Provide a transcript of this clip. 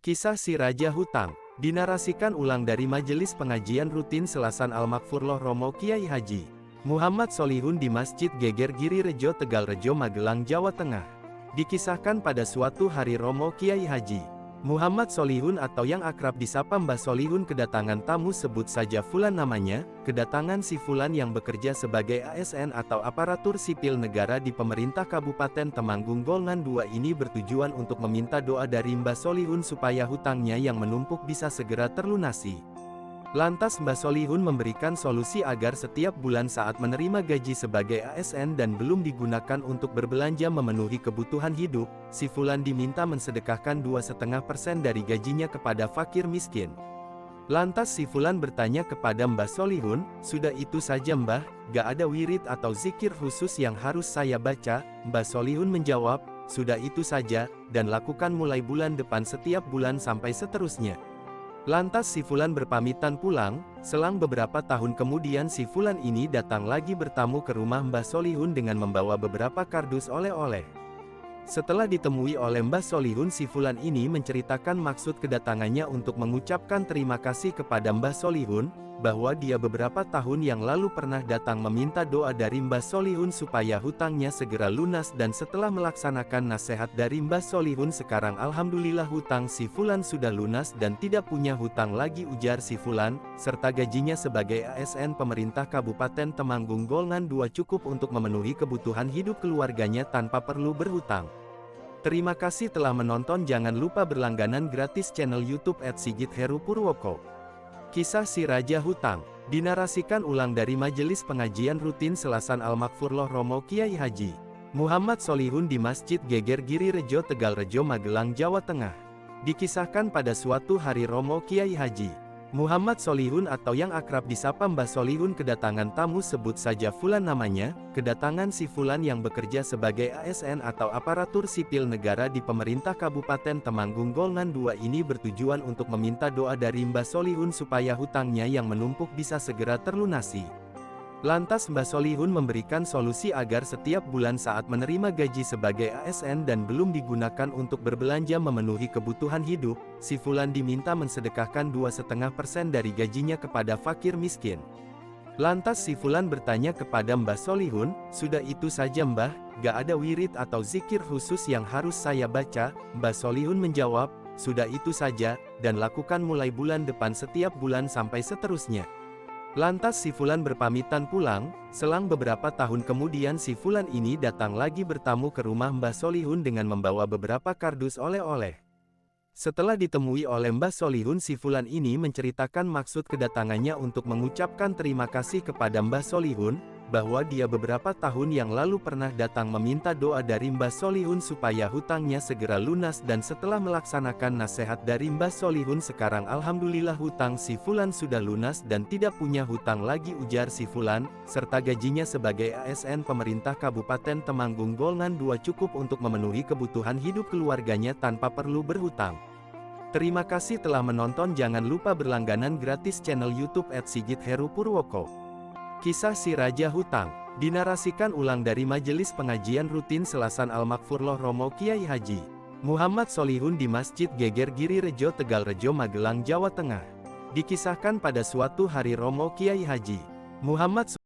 Kisah si Raja Hutang, dinarasikan ulang dari Majelis Pengajian Rutin Selasan Al-Makfurloh Romo Kiai Haji Muhammad Solihun di Masjid Geger Giri Rejo Tegalrejo Magelang, Jawa Tengah. Dikisahkan pada suatu hari Romo Kiai Haji Muhammad Solihun atau yang akrab disapa Mbah Solihun kedatangan tamu, sebut saja Fulan namanya. Kedatangan si Fulan yang bekerja sebagai ASN atau aparatur sipil negara di pemerintah Kabupaten Temanggung Golongan 2 ini bertujuan untuk meminta doa dari Mbah Solihun supaya hutangnya yang menumpuk bisa segera terlunasi. Lantas Mbah Solihun memberikan solusi agar setiap bulan saat menerima gaji sebagai ASN dan belum digunakan untuk berbelanja memenuhi kebutuhan hidup, si Fulan diminta mensedekahkan 2,5% dari gajinya kepada fakir miskin. Lantas si Fulan bertanya kepada Mbah Solihun, "Sudah itu saja Mbah, gak ada wirid atau zikir khusus yang harus saya baca?" Mbah Solihun menjawab, "Sudah itu saja, dan lakukan mulai bulan depan setiap bulan sampai seterusnya." Lantas si Fulan berpamitan pulang. Selang beberapa tahun kemudian si Fulan ini datang lagi bertamu ke rumah Mbah Solihun dengan membawa beberapa kardus oleh-oleh. Setelah ditemui oleh Mbah Solihun, si Fulan ini menceritakan maksud kedatangannya untuk mengucapkan terima kasih kepada Mbah Solihun, bahwa dia beberapa tahun yang lalu pernah datang meminta doa dari Mbah Solihun supaya hutangnya segera lunas, dan setelah melaksanakan nasihat dari Mbah Solihun sekarang alhamdulillah hutang si Fulan sudah lunas dan tidak punya hutang lagi, ujar si Fulan, serta gajinya sebagai ASN pemerintah Kabupaten Temanggung Golongan 2 cukup untuk memenuhi kebutuhan hidup keluarganya tanpa perlu berhutang. Terima kasih telah menonton, jangan lupa berlangganan gratis channel YouTube @sigit_heru_purwoko. Kisah si Raja Hutang, dinarasikan ulang dari Majelis Pengajian Rutin Selasan Al-Makfurloh Romo Kiai Haji Muhammad Solihun di Masjid Geger Giri Rejo Tegalrejo Magelang, Jawa Tengah. Dikisahkan pada suatu hari Romo Kiai Haji Muhammad Solihun atau yang akrab disapa Mbah Solihun kedatangan tamu, sebut saja Fulan namanya. Kedatangan si Fulan yang bekerja sebagai ASN atau aparatur sipil negara di pemerintah Kabupaten Temanggung Golongan 2 ini bertujuan untuk meminta doa dari Mbah Solihun supaya hutangnya yang menumpuk bisa segera terlunasi. Lantas Mbah Solihun memberikan solusi agar setiap bulan saat menerima gaji sebagai ASN dan belum digunakan untuk berbelanja memenuhi kebutuhan hidup, si Fulan diminta mensedekahkan 2,5% dari gajinya kepada fakir miskin. Lantas si Fulan bertanya kepada Mbah Solihun, "Sudah itu saja Mbah, gak ada wirid atau zikir khusus yang harus saya baca?" Mbah Solihun menjawab, "Sudah itu saja, dan lakukan mulai bulan depan setiap bulan sampai seterusnya." Lantas si Fulan berpamitan pulang. Selang beberapa tahun kemudian si Fulan ini datang lagi bertamu ke rumah Mbah Solihun dengan membawa beberapa kardus oleh-oleh. Setelah ditemui oleh Mbah Solihun, si Fulan ini menceritakan maksud kedatangannya untuk mengucapkan terima kasih kepada Mbah Solihun, bahwa dia beberapa tahun yang lalu pernah datang meminta doa dari Mbah Solihun supaya hutangnya segera lunas, dan setelah melaksanakan nasihat dari Mbah Solihun sekarang alhamdulillah hutang si Fulan sudah lunas dan tidak punya hutang lagi, ujar si Fulan, serta gajinya sebagai ASN pemerintah Kabupaten Temanggung Golongan 2 cukup untuk memenuhi kebutuhan hidup keluarganya tanpa perlu berhutang. Terima kasih telah menonton, jangan lupa berlangganan gratis channel YouTube @sigit_heru_purwoko. Kisah si Raja Hutang, dinarasikan ulang dari Majelis Pengajian Rutin Selasan Al-Makfurloh Romo Kiai Haji Muhammad Solihun di Masjid Geger Giri Rejo Tegalrejo Magelang, Jawa Tengah. Dikisahkan pada suatu hari Romo Kiai Haji Muhammad